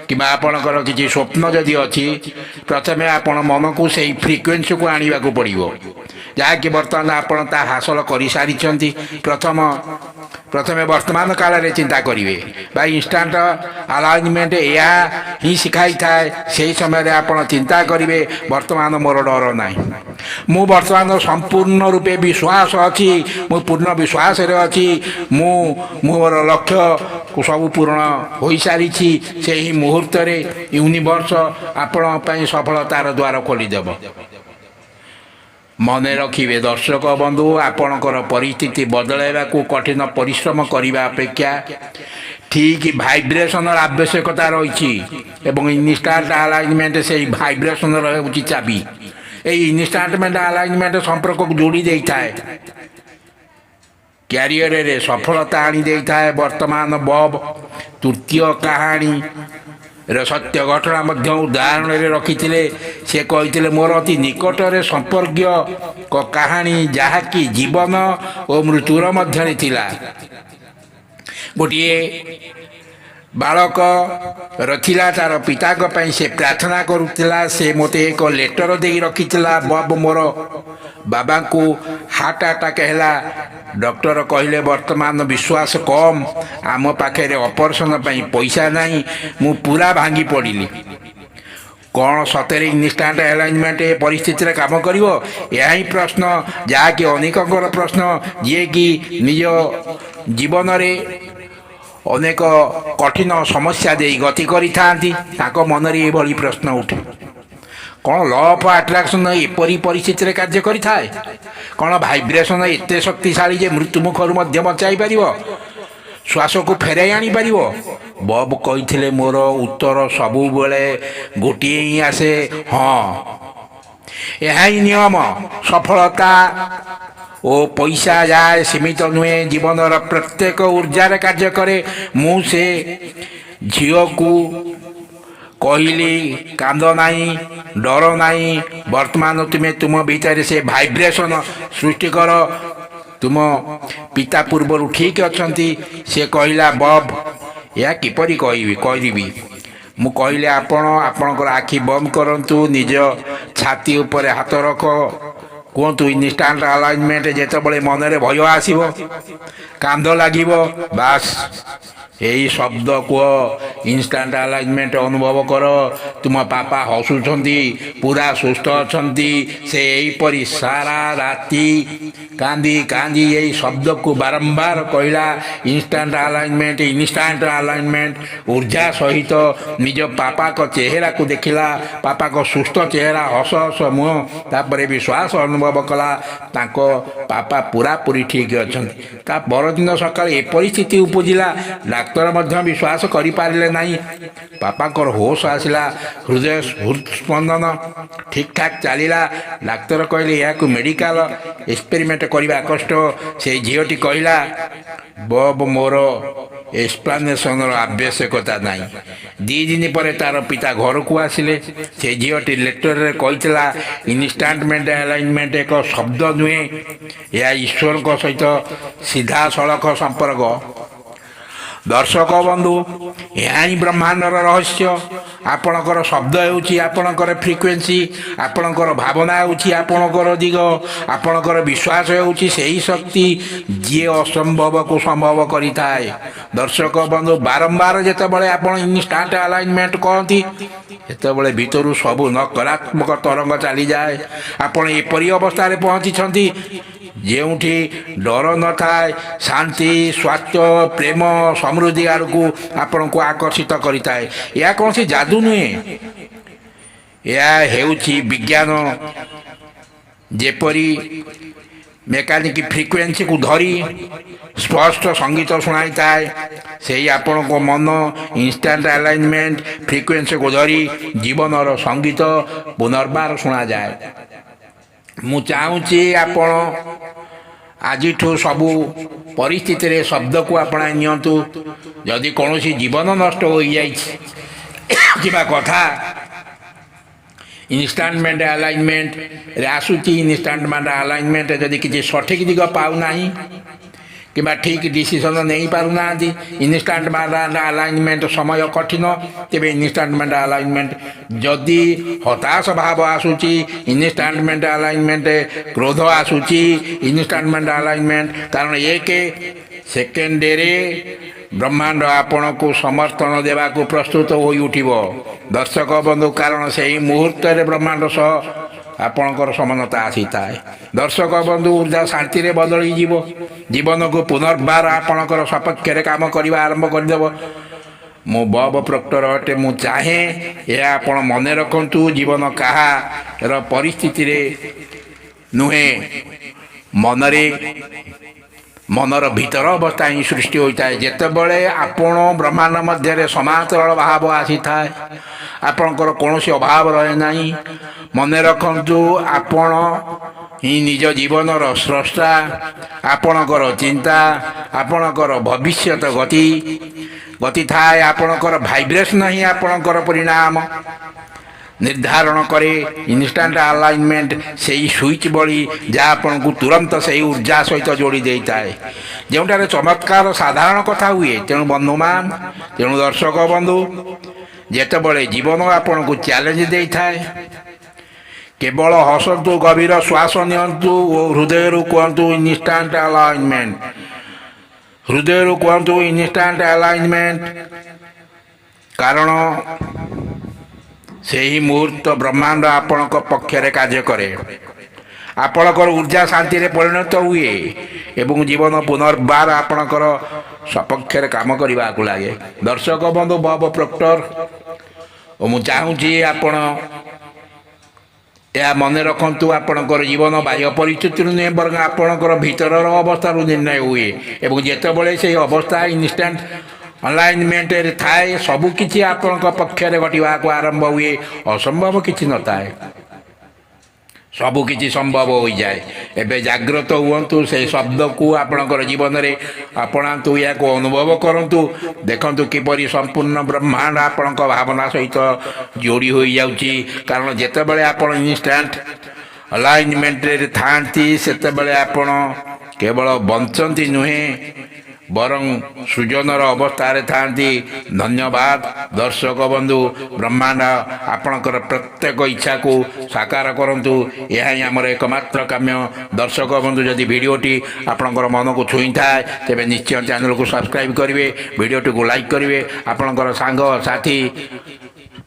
କିମ୍ବା ଆପଣଙ୍କର କିଛି ସ୍ୱପ୍ନ ଯଦି ଅଛି, ପ୍ରଥମେ ଆପଣ ମନକୁ ସେଇ ଫ୍ରିକ୍ୱେନ୍ସିକୁ ଆଣିବାକୁ ପଡ଼ିବ, ଯାହାକି ବର୍ତ୍ତମାନ ଆପଣ ତାହା ହାସଲ କରିସାରିଛନ୍ତି। ପ୍ରଥମେ ବର୍ତ୍ତମାନ କାଳରେ ଚିନ୍ତା କରିବେ ବା ଇନଷ୍ଟାଣ୍ଟ ଆଲାଇନମେଣ୍ଟ ଏହା ହିଁ ଶିଖାଇଥାଏ। ସେହି ସମୟରେ ଆପଣ ଚିନ୍ତା କରିବେ, ବର୍ତ୍ତମାନ ମୋର ଡର ନାହିଁ, ମୁଁ ବର୍ତ୍ତମାନ ସମ୍ପୂର୍ଣ୍ଣ ରୂପେ ବିଶ୍ୱାସ ଅଛି, ମୁଁ ପୂର୍ଣ୍ଣ ବିଶ୍ୱାସରେ ଅଛି, ମୁଁ ମୋର ଲକ୍ଷ୍ୟକୁ ସବୁ ପୂରଣ ହୋଇସାରିଛି। ସେହି ମୁହୂର୍ତ୍ତରେ ୟୁନିଭର୍ସ ଆପଣଙ୍କ ପାଇଁ ସଫଳତାର ଦ୍ୱାର ଖୋଲିଦେବ। ମନେ ରଖିବେ ଦର୍ଶକ ବନ୍ଧୁ, ଆପଣଙ୍କର ପରିସ୍ଥିତି ବଦଳାଇବାକୁ କଠିନ ପରିଶ୍ରମ କରିବା ଅପେକ୍ଷା ଠିକ୍ ଭାଇବ୍ରେସନର ଆବଶ୍ୟକତା ରହିଛି ଏବଂ ଇନଷ୍ଟାଣ୍ଟ ଆଲାଇନମେଣ୍ଟ ସେହି ଭାଇବ୍ରେସନର ହେଉଛି ଚାବି। ଏହି ଇନଷ୍ଟାଣ୍ଟମେଣ୍ଟ ଆଲାଇନମେଣ୍ଟ ସମ୍ପର୍କକୁ ଯୋଡ଼ି ଦେଇଥାଏ, କ୍ୟାରିୟରରେ ସଫଳତା ଆଣି ଦେଇଥାଏ। ବର୍ତ୍ତମାନ ବବ୍ ତୃତୀୟ କାହାଣୀର ସତ୍ୟ ଘଟଣା ମଧ୍ୟ ଉଦାହରଣରେ ରଖିଥିଲେ। ସେ କହିଥିଲେ, ମୋର ଅତି ନିକଟରେ ସମ୍ପର୍କୀୟଙ୍କ କାହାଣୀ, ଯାହାକି ଜୀବନ ଓ ମୃତ୍ୟୁର ମଧ୍ୟରେ ଥିଲା। ଗୋଟିଏ ବାଳକର ଥିଲା, ତା'ର ପିତାଙ୍କ ପାଇଁ ସେ ପ୍ରାର୍ଥନା କରୁଥିଲା। ସେ ମୋତେ ଏକ ଲେଟର ଦେଇ ରଖିଥିଲା। ବବ୍, ମୋର ବାବାଙ୍କୁ ହାର୍ଟ ଆଟାକ୍ ହେଲା। ଡକ୍ଟର କହିଲେ, ବର୍ତ୍ତମାନ ବିଶ୍ୱାସ କମ୍, ଆମ ପାଖରେ ଅପରେସନ୍ ପାଇଁ ପଇସା ନାହିଁ। ମୁଁ ପୁରା ଭାଙ୍ଗି ପଡ଼ିଲି। କ'ଣ ସତରେ ଇନଷ୍ଟାଣ୍ଟ ଆଲାଇନମେଣ୍ଟ ଏ ପରିସ୍ଥିତିରେ କାମ କରିବ? ଏହା ହିଁ ପ୍ରଶ୍ନ, ଯାହାକି ଅନେକଙ୍କର ପ୍ରଶ୍ନ, ଯିଏକି ନିଜ ଜୀବନରେ ଅନେକ କଠିନ ସମସ୍ୟା ଦେଇ ଗତି କରିଥାନ୍ତି। ତାଙ୍କ ମନରେ ଏଭଳି ପ୍ରଶ୍ନ ଉଠେ, କ'ଣ ଲ ଅଫ୍ ଆଟ୍ରାକ୍ସନ୍ ଏପରି ପରିସ୍ଥିତିରେ କାର୍ଯ୍ୟ କରିଥାଏ? କ'ଣ ଭାଇବ୍ରେସନ୍ ଏତେ ଶକ୍ତିଶାଳୀ ଯେ ମୃତ୍ୟୁମୁଖରୁ ମଧ୍ୟ ବଞ୍ଚାଇ ପାରିବ, ଶ୍ୱାସକୁ ଫେରାଇ ଆଣିପାରିବ? ବବ୍ କହିଥିଲେ, ମୋର ଉତ୍ତର ସବୁବେଳେ ଗୋଟିଏ ହିଁ ଆସେ, ହଁ। ଏହା ହିଁ ନିୟମ। ସଫଳତା ଓ ପଇସା ଯାଏ ସୀମିତ ନୁହେଁ, ଜୀବନର ପ୍ରତ୍ୟେକ ଊର୍ଜାରେ କାର୍ଯ୍ୟ କରେ। ମୁଁ ସେ ଝିଅକୁ କହିଲି, କାନ୍ଦ ନାହିଁ, ଡର ନାହିଁ, ବର୍ତ୍ତମାନ ତୁମେ ତୁମ ଭିତରେ ସେ ଭାଇବ୍ରେସନ୍ ସୃଷ୍ଟି କର। ତୁମ ପିତା ପୂର୍ବରୁ ଠିକ୍ ଅଛନ୍ତି। ସେ କହିଲା, ବବ୍, ଏହା କିପରି କରିବି? ମୁଁ କହିଲି, ଆପଣଙ୍କର ଆଖି ବନ୍ଦ କରନ୍ତୁ, ନିଜ ଛାତି ଉପରେ ହାତ ରଖ, କୁହନ୍ତୁ, ଇନଷ୍ଟାଣ୍ଟ ଆଲାଇନମେଣ୍ଟ। ଯେତେବେଳେ ମନରେ ଭୟ ଆସିବ, କାନ୍ଦ ଲାଗିବ, ବାସ୍ ଏହି ଶବ୍ଦ କୁହ, ଇନଷ୍ଟାଣ୍ଟ ଆଲାଇନମେଣ୍ଟ ଅନୁଭବ କର। ତୁମ ବାପା ହସୁଛନ୍ତି, ପୁରା ସୁସ୍ଥ ଅଛନ୍ତି। ସେ ଏହିପରି ସାରା ରାତି କାନ୍ଦି କାନ୍ଦି ଏହି ଶବ୍ଦକୁ ବାରମ୍ବାର କହିଲା, ଇନଷ୍ଟାଣ୍ଟ ଆଲାଇନମେଣ୍ଟ, ଇନଷ୍ଟାଣ୍ଟ ଆଲାଇନମେଣ୍ଟ। ଊର୍ଜା ସହିତ ନିଜ ବାପାଙ୍କ ଚେହେରାକୁ ଦେଖିଲା, ବାପାଙ୍କ ସୁସ୍ଥ ଚେହେରା, ହସ ହସ ମୁହଁ। ତାପରେ ବିଶ୍ୱାସ ଅନୁଭବ କଲା, ତାଙ୍କ ବାପା ପୁରାପୁରି ଠିକ୍ ଅଛନ୍ତି। ତା ପରଦିନ ସକାଳେ ଏ ପରିସ୍ଥିତି ଉପୁଜିଲା। ଡାକ୍ତର ମଧ୍ୟ ବିଶ୍ୱାସ କରିପାରିଲେ ନାହିଁ। ବାପାଙ୍କର ହୋସ ଆସିଲା, ହୃଦସ୍ପନ୍ଦନ ଠିକ୍ଠାକ୍ ଚାଲିଲା। ଡାକ୍ତର କହିଲେ, ଏହାକୁ ମେଡ଼ିକାଲ ଏକ୍ସପେରିମେଣ୍ଟ କରିବା କଷ୍ଟ। ସେହି ଝିଅଟି କହିଲା, ବବ୍, ମୋର ଏକ୍ସପ୍ଲାନେସନର ଆବଶ୍ୟକତା ନାହିଁ। 2 ଦିନ ପରେ ତା'ର ପିତା ଘରକୁ ଆସିଲେ। ସେ ଝିଅଟି ଲେଟରରେ କହିଥିଲା, ଇନଷ୍ଟାଣ୍ଟମେଣ୍ଟ ଆଲାଇନମେଣ୍ଟ ଏକ ଶବ୍ଦ ନୁହେଁ, ଏହା ଈଶ୍ୱରଙ୍କ ସହିତ ସିଧାସଳଖ ସମ୍ପର୍କ। ଦର୍ଶକ ବନ୍ଧୁ, ଏହା ହିଁ ବ୍ରହ୍ମାଣ୍ଡର ରହସ୍ୟ। ଆପଣଙ୍କର ଶବ୍ଦ ହେଉଛି ଆପଣଙ୍କର ଫ୍ରିକ୍ୱେନ୍ସି, ଆପଣଙ୍କର ଭାବନା ହେଉଛି ଆପଣଙ୍କର ଦିଗ, ଆପଣଙ୍କର ବିଶ୍ୱାସ ହେଉଛି ସେହି ଶକ୍ତି ଯିଏ ଅସମ୍ଭବକୁ ସମ୍ଭବ କରିଥାଏ। ଦର୍ଶକ ବନ୍ଧୁ, ବାରମ୍ବାର ଯେତେବେଳେ ଆପଣ ଇନଷ୍ଟାଣ୍ଟ ଆଲାଇନମେଣ୍ଟ କହନ୍ତି, ସେତେବେଳେ ଭିତରୁ ସବୁ ନକାରାତ୍ମକ ତରଙ୍ଗ ଚାଲିଯାଏ। ଆପଣ ଏପରି ଅବସ୍ଥାରେ ପହଞ୍ଚିଛନ୍ତି ଯେଉଁଠି ଡର ନଥାଏ ଶାନ୍ତି ସ୍ୱାସ୍ଥ୍ୟ ପ୍ରେମ ସମୃଦ୍ଧି ଆଡ଼କୁ ଆପଣଙ୍କୁ ଆକର୍ଷିତ କରିଥାଏ। ଏହା କୌଣସି ଯାଦୁ ନୁହେଁ, ଏହା ହେଉଛି ବିଜ୍ଞାନ। ଯେପରି ମେକାନିକ ଫ୍ରିକ୍ୱେନ୍ସିକୁ ଧରି ସ୍ପଷ୍ଟ ସଙ୍ଗୀତ ଶୁଣାଇଥାଏ, ସେହି ଆପଣଙ୍କ ମନ ଇନଷ୍ଟାଣ୍ଟ ଆଲାଇନମେଣ୍ଟ ଫ୍ରିକ୍ୱେନ୍ସିକୁ ଧରି ଜୀବନର ସଙ୍ଗୀତ ପୁନର୍ବାର ଶୁଣାଯାଏ। ମୁଁ ଚାହୁଁଛି ଆପଣ ଆଜିଠୁ ସବୁ ପରିସ୍ଥିତିରେ ଶବ୍ଦକୁ ଆପଣାଇ ନିଅନ୍ତୁ। ଯଦି କୌଣସି ଜୀବନ ନଷ୍ଟ ହୋଇଯାଇଛି କିମ୍ବା କଥା ଇନଷ୍ଟାଣ୍ଟମେଣ୍ଟ ଆଲାଇନମେଣ୍ଟରେ ଆସୁଛି, ଇନଷ୍ଟାଣ୍ଟମେଣ୍ଟ ଆଲାଇନମେଣ୍ଟ ଯଦି କିଛି ସଠିକ୍ ଦିଗ ପାଉନାହିଁ କିମ୍ବା ଠିକ୍ ଡିସିସନ୍ ନେଇପାରୁନାହାନ୍ତି, ଇନଷ୍ଟାଣ୍ଟମେଣ୍ଟ ଆଲାଇନମେଣ୍ଟ ସମୟ କଠିନ, ତେବେ ଇନଷ୍ଟାଣ୍ଟମେଣ୍ଟ ଆଲାଇନମେଣ୍ଟ ଯଦି ହତାଶ ଭାବ ଆସୁଛି, ଇନଷ୍ଟାଣ୍ଟମେଣ୍ଟ ଆଲାଇନମେଣ୍ଟ କ୍ରୋଧ ଆସୁଛି, ଇନଷ୍ଟାଣ୍ଟମେଣ୍ଟ ଆଲାଇନମେଣ୍ଟ କାରଣ ଏକ ସେକେଣ୍ଡରେ ବ୍ରହ୍ମାଣ୍ଡ ଆପଣଙ୍କୁ ସମର୍ଥନ ଦେବାକୁ ପ୍ରସ୍ତୁତ ହୋଇ ଉଠିବ। ଦର୍ଶକ ବନ୍ଧୁ, କାରଣ ସେହି ମୁହୂର୍ତ୍ତରେ ବ୍ରହ୍ମାଣ୍ଡ ସହ ଆପଣଙ୍କର ସମାନତା ଆସିଥାଏ। ଦର୍ଶକ ବନ୍ଧୁ, ଉର୍ଜା ଶାନ୍ତିରେ ବଦଳିଯିବ, ଜୀବନକୁ ପୁନର୍ବାର ଆପଣଙ୍କର ସପକ୍ଷରେ କାମ କରିବା ଆରମ୍ଭ କରିଦେବ। ମୁଁ ବବ୍ ପ୍ରୋକ୍ଟର ଅଟେ। ମୁଁ ଚାହେଁ ଏହା ଆପଣ ମନେ ରଖନ୍ତୁ, ଜୀବନ କାହାର ପରିସ୍ଥିତିରେ ନୁହେଁ, ମନର ଭିତର ଅବସ୍ଥା ହିଁ ସୃଷ୍ଟି ହୋଇଥାଏ। ଯେତେବେଳେ ଆପଣ ବ୍ରହ୍ମାଣ୍ଡ ମଧ୍ୟରେ ସମାନ୍ତରାଳ ଭାବ ଆସିଥାଏ, ଆପଣଙ୍କର କୌଣସି ଅଭାବ ରହେ ନାହିଁ। ମନେ ରଖନ୍ତୁ, ଆପଣ ହିଁ ନିଜ ଜୀବନର ସ୍ରଷ୍ଟା। ଆପଣଙ୍କର ଚିନ୍ତା ଆପଣଙ୍କର ଭବିଷ୍ୟତ ଗତି ଥାଏ। ଆପଣଙ୍କର ଭାଇବ୍ରେସନ୍ ହିଁ ଆପଣଙ୍କର ପରିଣାମ ନିର୍ଦ୍ଧାରଣ କରେ। ଇନଷ୍ଟାଣ୍ଟ ଆଲାଇନମେଣ୍ଟ ସେହି ସୁଇଚ୍ ଭଳି ଯାହା ଆପଣଙ୍କୁ ତୁରନ୍ତ ସେହି ଉର୍ଜା ସହିତ ଯୋଡ଼ି ଦେଇଥାଏ, ଯେଉଁଠାରେ ଚମତ୍କାର ସାଧାରଣ କଥା ହୁଏ। ତେଣୁ ଦର୍ଶକ ବନ୍ଧୁ, ଯେତେବେଳେ ଜୀବନ ଆପଣଙ୍କୁ ଚ୍ୟାଲେଞ୍ଜ ଦେଇଥାଏ, କେବଳ ହସନ୍ତୁ, ଗଭୀର ଶ୍ୱାସ ନିଅନ୍ତୁ ଓ ହୃଦୟରୁ କୁହନ୍ତୁ ଇନଷ୍ଟାଣ୍ଟ ଆଲାଇନମେଣ୍ଟ। ହୃଦୟରୁ କୁହନ୍ତୁ ଇନଷ୍ଟାଣ୍ଟ ଆଲାଇନମେଣ୍ଟ, କାରଣ ସେହି ମୁହୂର୍ତ୍ତ ବ୍ରହ୍ମାଣ୍ଡ ଆପଣଙ୍କ ପକ୍ଷରେ କାର୍ଯ୍ୟ କରେ। ଆପଣଙ୍କର ଉର୍ଜା ଶାନ୍ତିରେ ପରିଣତ ହୁଏ ଏବଂ ଜୀବନ ପୁନର୍ବାର ଆପଣଙ୍କର ସପକ୍ଷରେ କାମ କରିବାକୁ ଲାଗେ। ଦର୍ଶକ ବନ୍ଧୁ, ବବ୍ ପ୍ରୋକ୍ଟର ଓ ମୁଁ ଚାହୁଁଛି ଆପଣ ଏହା ମନେ ରଖନ୍ତୁ, ଆପଣଙ୍କର ଜୀବନ ବାହ୍ୟ ପରିସ୍ଥିତିରୁ ନୁହେଁ ବରଂ ଆପଣଙ୍କର ଭିତରର ଅବସ୍ଥାରୁ ନିର୍ଣ୍ଣୟ ହୁଏ। ଏବଂ ଯେତେବେଳେ ସେହି ଅବସ୍ଥା ଇନଷ୍ଟାଣ୍ଟ ଆଲାଇନମେଣ୍ଟରେ ଥାଏ, ସବୁକିଛି ଆପଣଙ୍କ ପକ୍ଷରେ ଘଟିବାକୁ ଆରମ୍ଭ ହୁଏ। ଅସମ୍ଭବ କିଛି ନଥାଏ, ସବୁକିଛି ସମ୍ଭବ ହୋଇଯାଏ। ଏବେ ଜାଗ୍ରତ ହୁଅନ୍ତୁ, ସେହି ଶବ୍ଦକୁ ଆପଣଙ୍କର ଜୀବନରେ ଆପଣାନ୍ତୁ, ଏହାକୁ ଅନୁଭବ କରନ୍ତୁ। ଦେଖନ୍ତୁ କିପରି ସମ୍ପୂର୍ଣ୍ଣ ବ୍ରହ୍ମାଣ୍ଡ ଆପଣଙ୍କ ଭାବନା ସହିତ ଯୋଡ଼ି ହୋଇଯାଉଛି। କାରଣ ଯେତେବେଳେ ଆପଣ ଇନଷ୍ଟାଣ୍ଟ ଆଲାଇନମେଣ୍ଟରେ ଥାଆନ୍ତି, ସେତେବେଳେ ଆପଣ କେବଳ ବଞ୍ଚନ୍ତି ନୁହେଁ ବରଂ ସୃଜନର ଅବସ୍ଥାରେ ଥାଆନ୍ତି। ଧନ୍ୟବାଦ ଦର୍ଶକ ବନ୍ଧୁ। ବ୍ରହ୍ମାଣ୍ଡ ଆପଣଙ୍କର ପ୍ରତ୍ୟେକ ଇଚ୍ଛାକୁ ସାକାର କରନ୍ତୁ, ଏହା ହିଁ ଆମର ଏକମାତ୍ର କାମ୍ୟ। ଦର୍ଶକ ବନ୍ଧୁ, ଯଦି ଭିଡ଼ିଓଟି ଆପଣଙ୍କର ମନକୁ ଛୁଇଁଥାଏ, ତେବେ ନିଶ୍ଚୟ ଚ୍ୟାନେଲକୁ ସବସ୍କ୍ରାଇବ୍ କରିବେ, ଭିଡ଼ିଓଟିକୁ ଲାଇକ୍ କରିବେ, ଆପଣଙ୍କର ସାଙ୍ଗ ସାଥୀ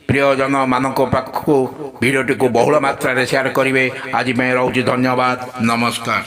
ପ୍ରିୟଜନମାନଙ୍କ ପାଖକୁ ଭିଡ଼ିଓଟିକୁ ବହୁଳ ମାତ୍ରାରେ ସେୟାର କରିବେ। ଆଜି ପାଇଁ ରହୁଛି, ଧନ୍ୟବାଦ, ନମସ୍କାର।